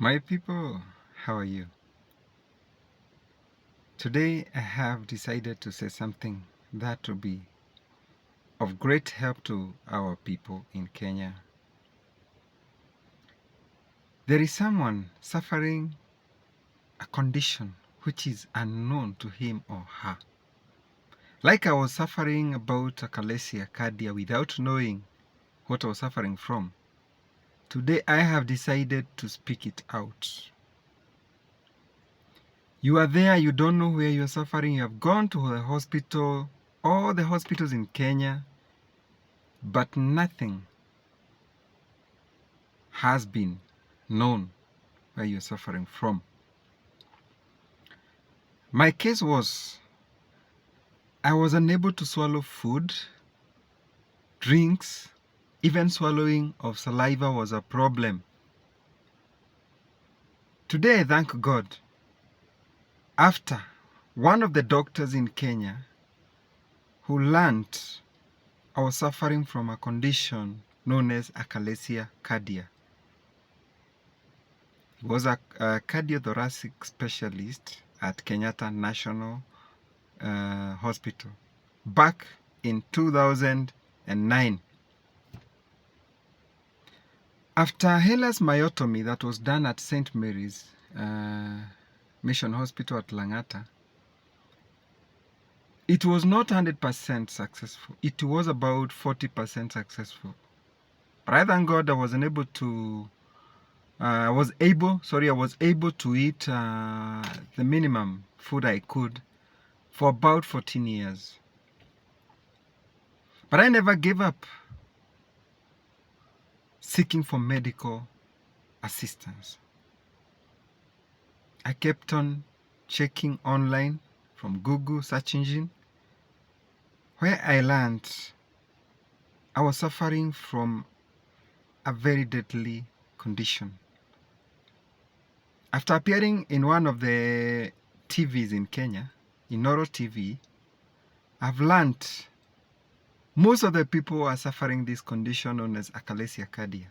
My people, how are you? Today I have decided to say something that will be of great help to our people in Kenya. There is someone suffering a condition which is unknown to him or her. Like I was suffering about Achalasia, Cardia without knowing what I was suffering from. Today I have decided to speak it out. You are there, you don't know where you're suffering, you have gone to the hospital, all the hospitals in Kenya, but nothing has been known where you're suffering from. My case was, I was unable to swallow food, drinks, even swallowing of saliva was a problem. Today I thank God, after one of the doctors in Kenya who learned I was suffering from a condition known as Achalasia Cardia. He was a cardiothoracic specialist at Kenyatta National Hospital back in 2009. After Hellas myotomy that was done at St. Mary's Mission Hospital at Langata, it was not 100% successful. It was about 40% successful. But I thank God I was able to I was able to eat the minimum food I could for about 14 years. But I never gave up seeking for medical assistance. I kept on checking online from Google search engine, where I learned I was suffering from a very deadly condition. After appearing in one of the TVs in Kenya, in Noro TV, I've learned most of the people are suffering this condition known as Achalasia Cardia.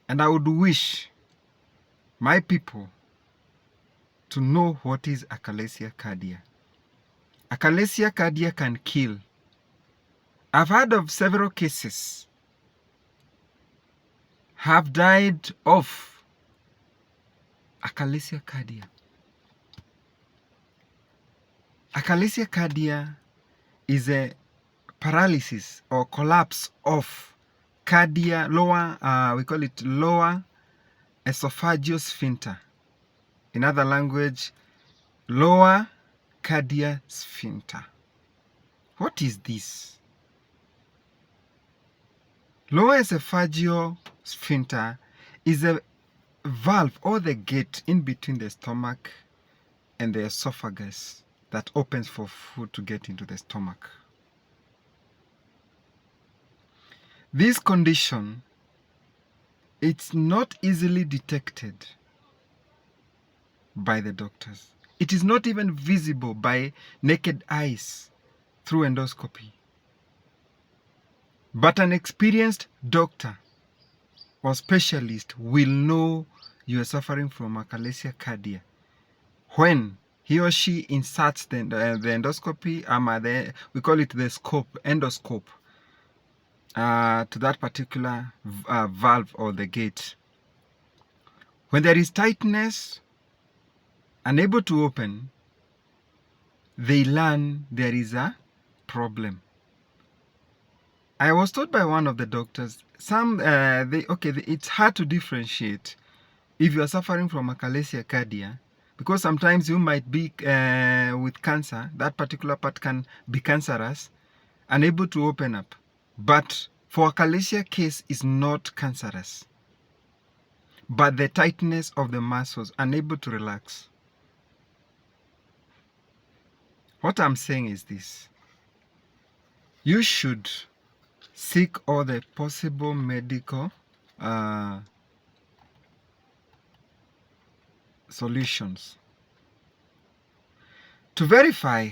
And I would wish my people to know what is Achalasia Cardia. Achalasia Cardia can kill. I've heard of several cases have died of Achalasia Cardia. Achalasia Cardia is a paralysis or collapse of cardia, we call it lower esophageal sphincter. In other language, lower cardia sphincter. What is this? Lower esophageal sphincter is a valve or the gate in between the stomach and the esophagus that opens for food to get into the stomach. This condition, it's not easily detected by the doctors. It is not even visible by naked eyes through endoscopy. But an experienced doctor or specialist will know you are suffering from Achalasia Cardia when he or she inserts the endoscopy, we call it the endoscope, to that particular valve or the gate. When there is tightness, unable to open, they learn there is a problem. I was told by one of the doctors, it's hard to differentiate if you are suffering from Achalasia Cardia, because sometimes you might be with cancer, that particular part can be cancerous, unable to open up. But for Achalasia case is not cancerous, but the tightness of the muscles, unable to relax. What I'm saying is this: you should seek all the possible medical solutions. To verify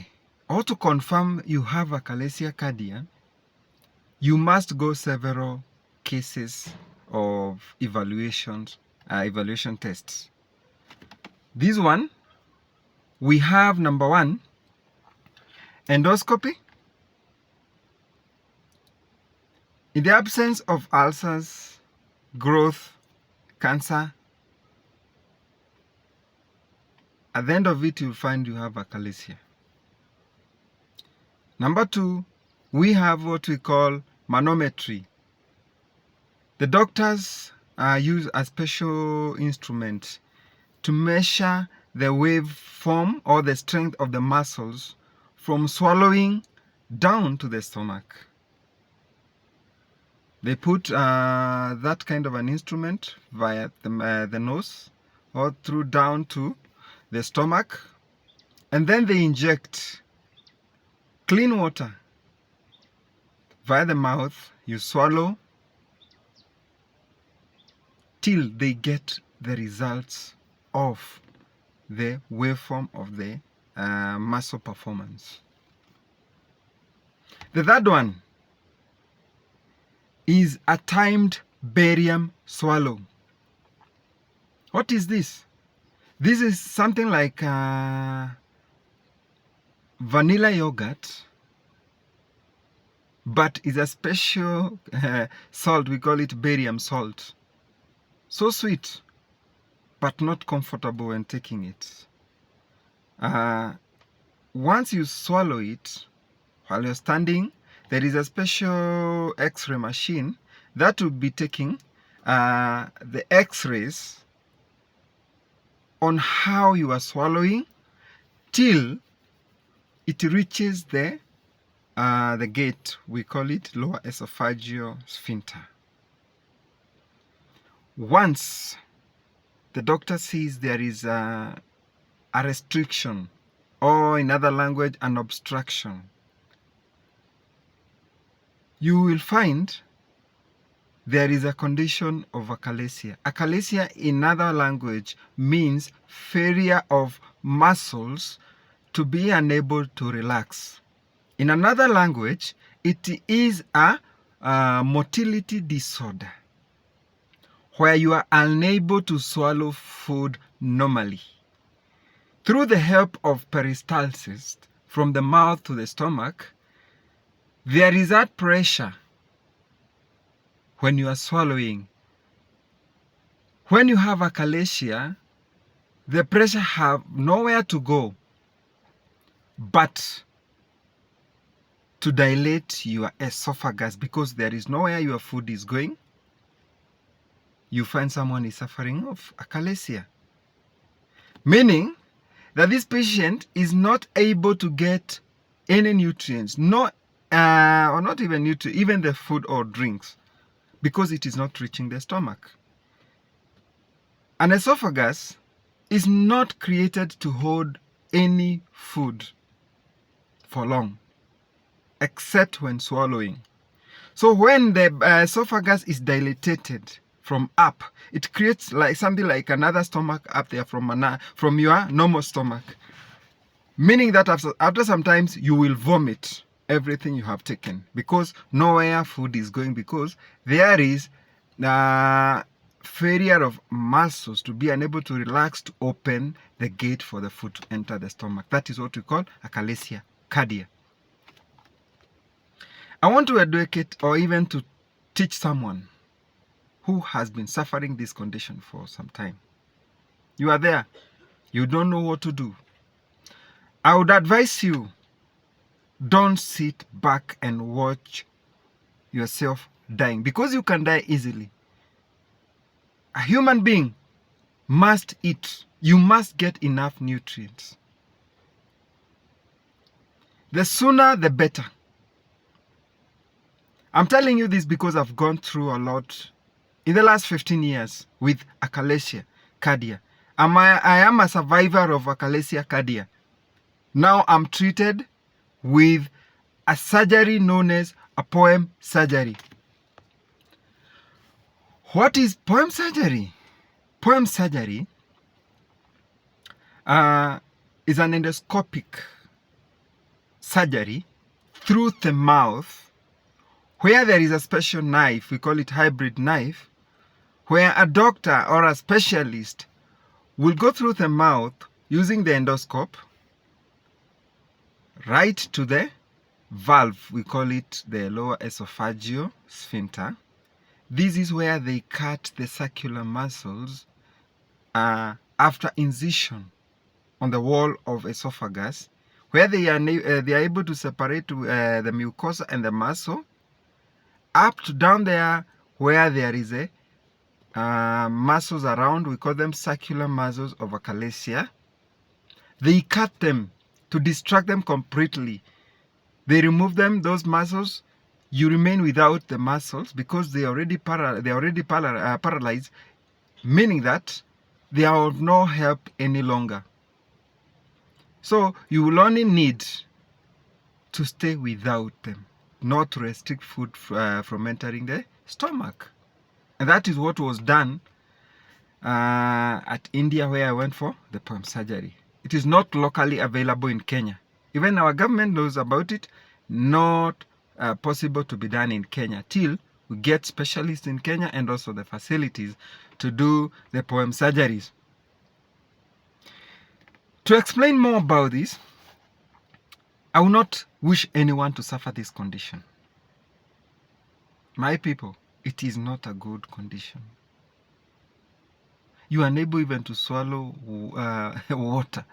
or to confirm you have Achalasia Cardia, you must go several cases of evaluations evaluation tests. This one, we have number 1, endoscopy. In the absence of ulcers, growth, cancer, at the end of it, you'll find you have achalasia. Number 2, we have what we call manometry. The doctors use a special instrument to measure the waveform or the strength of the muscles from swallowing down to the stomach. They put that kind of an instrument via the nose or through down to the stomach, and then they inject clean water via the mouth. You swallow till they get the results of the waveform of the muscle performance. The third one is a timed barium swallow. What is this? This is something like vanilla yogurt, but is a special salt. We call it barium salt. So sweet, but not comfortable when taking it. Once you swallow it, while you're standing, there is a special X-ray machine that will be taking the X-rays on how you are swallowing till it reaches the gate. We call it lower esophageal sphincter. Once the doctor sees there is a restriction, or in other language, an obstruction, you will find there is a condition of achalasia. Achalasia in other language means failure of muscles to be unable to relax. In another language, it is a motility disorder where you are unable to swallow food normally. Through the help of peristalsis from the mouth to the stomach, there is that pressure when you are swallowing. When you have achalasia, the pressure have nowhere to go but to dilate your esophagus, because there is nowhere your food is going. You find someone is suffering of achalasia, meaning that this patient is not able to get any nutrients, or not even nutrients, even the food or drinks, because it is not reaching the stomach. An esophagus is not created to hold any food for long, except when swallowing. So when the esophagus is dilated from up, it creates like something like another stomach up there from your normal stomach, meaning that after sometimes you will vomit everything you have taken, because nowhere food is going, because there is failure of muscles to be unable to relax to open the gate for the food to enter the stomach. That is what we call achalasia, cardia. I want to educate or even to teach someone who has been suffering this condition for some time. You are there, you don't know what to do. I would advise you, don't sit back and watch yourself dying, because you can die easily. A human being must eat. You must get enough nutrients. The sooner the better. I'm telling you this because I've gone through a lot in the last 15 years with achalasia, cardia. I am a survivor of achalasia, cardia. Now I'm treated with a surgery known as a POEM surgery. What is POEM surgery? POEM surgery is an endoscopic surgery through the mouth, where there is a special knife, we call it hybrid knife, where a doctor or a specialist will go through the mouth using the endoscope right to the valve. We call it the lower esophageal sphincter. This is where they cut the circular muscles after incision on the wall of esophagus, where they are able to separate the mucosa and the muscle up to down there where there is a muscles around. We call them circular muscles of Achalasia. They cut them to distract them completely. They remove them, those muscles. You remain without the muscles because they are already paralyzed, meaning that they are of no help any longer. So you will only need to stay without them, not to restrict food from entering the stomach. And that is what was done at India, where I went for the POEM surgery. It is not locally available in Kenya. Even our government knows about it. Not possible to be done in Kenya till we get specialists in Kenya and also the facilities to do the POEM surgeries. To explain more about this, I will not wish anyone to suffer this condition. My people, it is not a good condition. You are unable even to swallow water.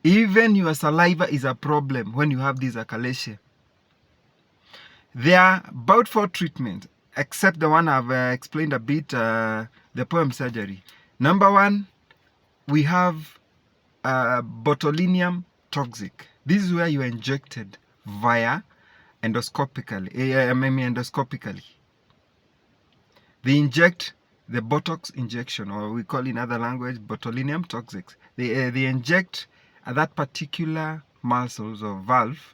Even your saliva is a problem when you have this achalasia. There are about 4 treatments, except the one I've explained a bit, the POEM surgery. Number 1, we have botulinum toxic. This is where you are injected via endoscopically. They inject the Botox injection, or we call in other language botulinum toxic. They inject that particular muscles or valve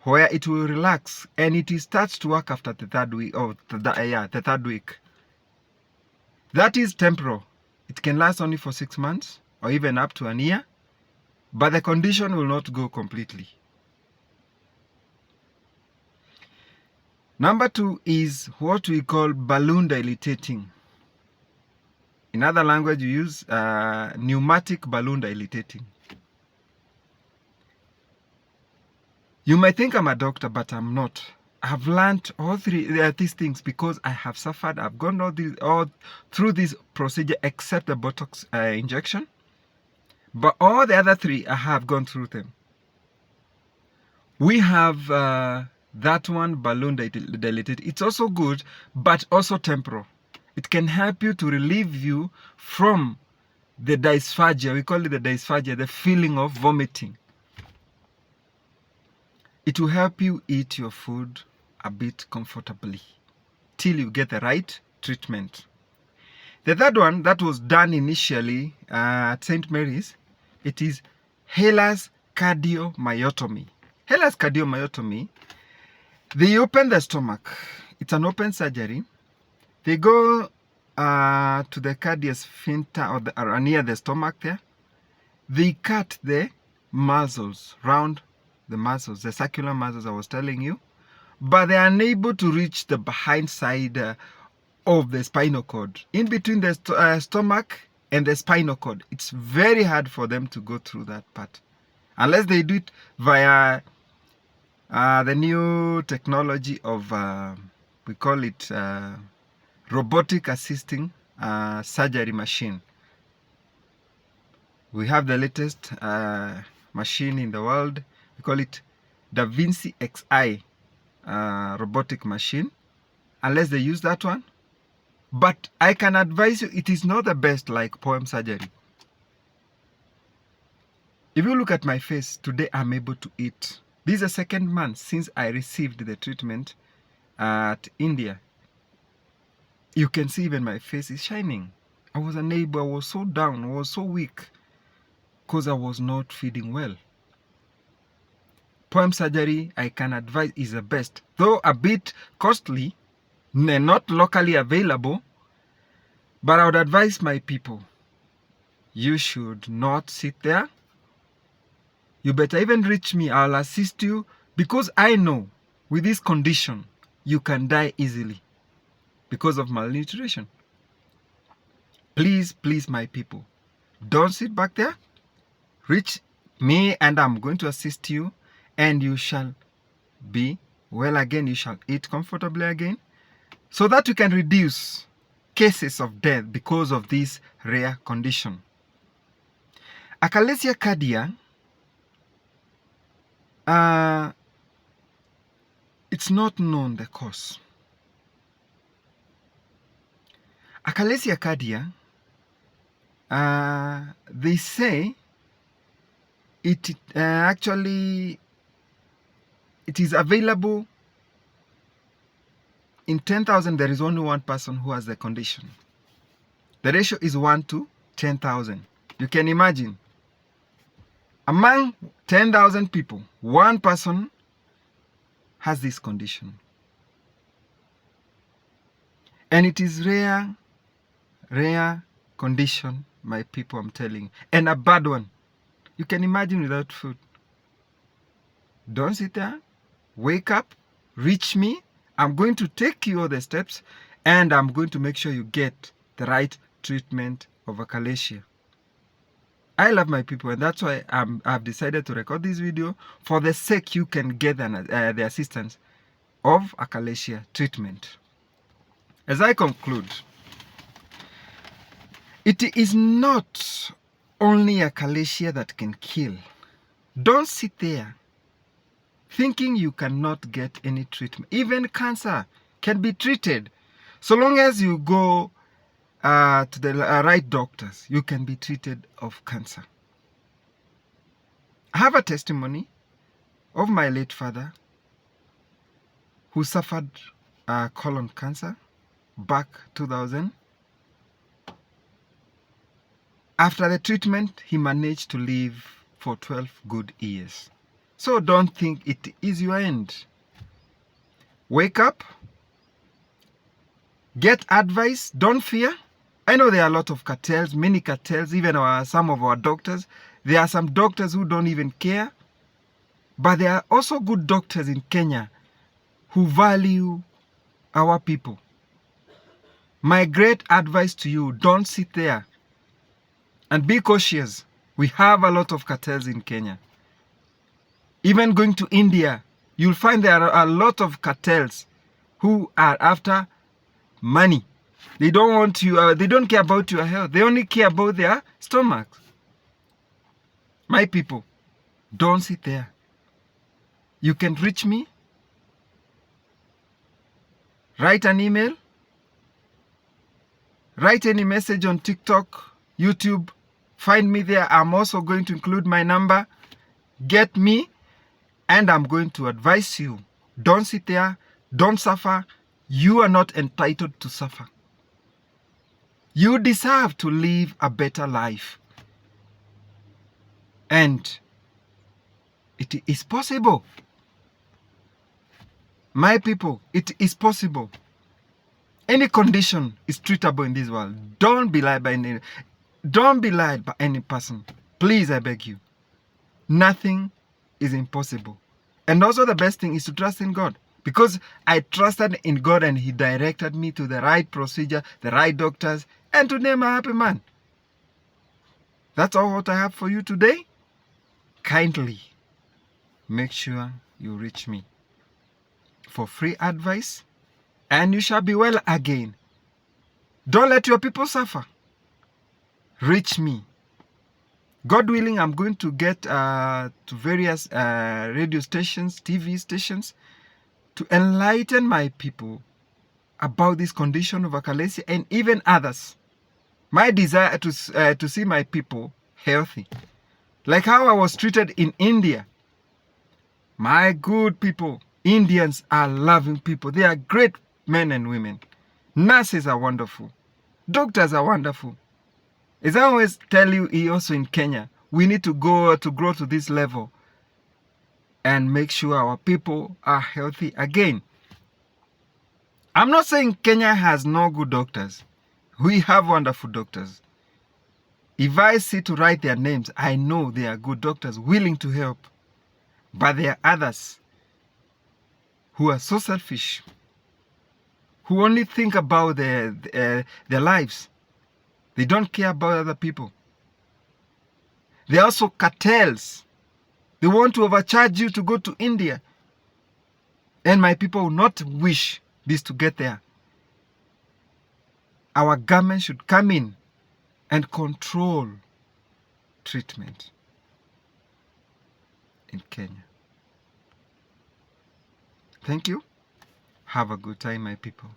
where it will relax, and it starts to work after the 3rd week. The 3rd week. That is temporal. It can last only for 6 months or even up to a year, but the condition will not go completely. Number 2 is what we call balloon dilating. In other language, you use pneumatic balloon dilating. You might think I'm a doctor, but I'm not. I've learned all these things because I have suffered. I've gone all through this procedure except the Botox injection. But all the other 3, I have gone through them. We have that one, balloon dilated. It's also good, but also temporal. It can help you to relieve you from the dysphagia. We call it the dysphagia, the feeling of vomiting. It will help you eat your food a bit comfortably till you get the right treatment. The 3rd one that was done initially at St. Mary's, it is Hela's cardiomyotomy. Hela's cardiomyotomy, they open the stomach. It's an open surgery. They go to the cardia sphincter or near the stomach there. They cut the muscles, round the muscles, the circular muscles I was telling you, but they are unable to reach the behind side of the spinal cord. In between the stomach and the spinal cord, it's very hard for them to go through that part. Unless they do it via the new technology of, we call it robotic assisting surgery machine. We have the latest machine in the world. We call it Da Vinci XI robotic machine, unless they use that one. But I can advise you, it is not the best like POEM surgery. If you look at my face, today I'm able to eat. This is the 2nd month since I received the treatment at India. You can see even my face is shining. I was unable, I was so down, I was so weak because I was not feeding well. POEM surgery, I can advise, is the best, though a bit costly, not locally available. But I would advise my people, you should not sit there. You better even reach me. I'll assist you, because I know with this condition you can die easily because of malnutrition. Please, please, my people, don't sit back there. Reach me and I'm going to assist you, and you shall be well again. You shall eat comfortably again, so that you can reduce cases of death because of this rare condition. Achalasia cardia, it's not known the cause. Achalasia cardia, they say it actually it is available in 10,000. There is only one person who has the condition. The ratio is 1 to 10,000. You can imagine, among 10,000 people, one person has this condition. And it is rare condition, my people, I'm telling you. And a bad one. You can imagine without food. Don't sit there. Wake up. Reach me. I'm going to take you all the steps, and I'm going to make sure you get the right treatment of achalasia. I love my people, and that's why I've decided to record this video, for the sake you can get the assistance of achalasia treatment. As I conclude, it is not only achalasia that can kill. Don't sit there thinking you cannot get any treatment. Even cancer can be treated. So long as you go to the right doctors, you can be treated of cancer. I have a testimony of my late father who suffered colon cancer back 2000. After the treatment, he managed to live for 12 good years. So don't think it is your end. Wake up, get advice, don't fear. I know there are a lot of cartels, many cartels, even some of our doctors. There are some doctors who don't even care. But there are also good doctors in Kenya who value our people. My great advice to you, don't sit there and be cautious. We have a lot of cartels in Kenya. Even going to India, you'll find there are a lot of cartels who are after money. They don't want you. They don't care about your health. They only care about their stomachs. My people, don't sit there. You can reach me. Write an email. Write any message on TikTok, YouTube. Find me there. I'm also going to include my number. Get me, and I'm going to advise you. Don't sit there. Don't suffer. You are not entitled to suffer. You deserve to live a better life. And it is possible. My people, it is possible. Any condition is treatable in this world. Don't be lied by any person. Please, I beg you. Nothing is impossible. And also the best thing is to trust in God. Because I trusted in God and He directed me to the right procedure, the right doctors, and today I'm a happy man. That's all what I have for you today. Kindly make sure you reach me for free advice, and you shall be well again. Don't let your people suffer. Reach me. God willing, I'm going to get to various radio stations, TV stations, to enlighten my people about this condition of achalasia and even others. My desire to see my people healthy. Like how I was treated in India. My good people, Indians are loving people. They are great men and women. Nurses are wonderful. Doctors are wonderful. As I always tell you, also in Kenya, we need to grow to this level and make sure our people are healthy again. I'm not saying Kenya has no good doctors. We have wonderful doctors. If I see to write their names, I know they are good doctors willing to help. But there are others who are so selfish, who only think about their lives. They don't care about other people. There are also cartels. They want to overcharge you to go to India. And my people will not wish this to get there. Our government should come in and control treatment in Kenya. Thank you. Have a good time, my people.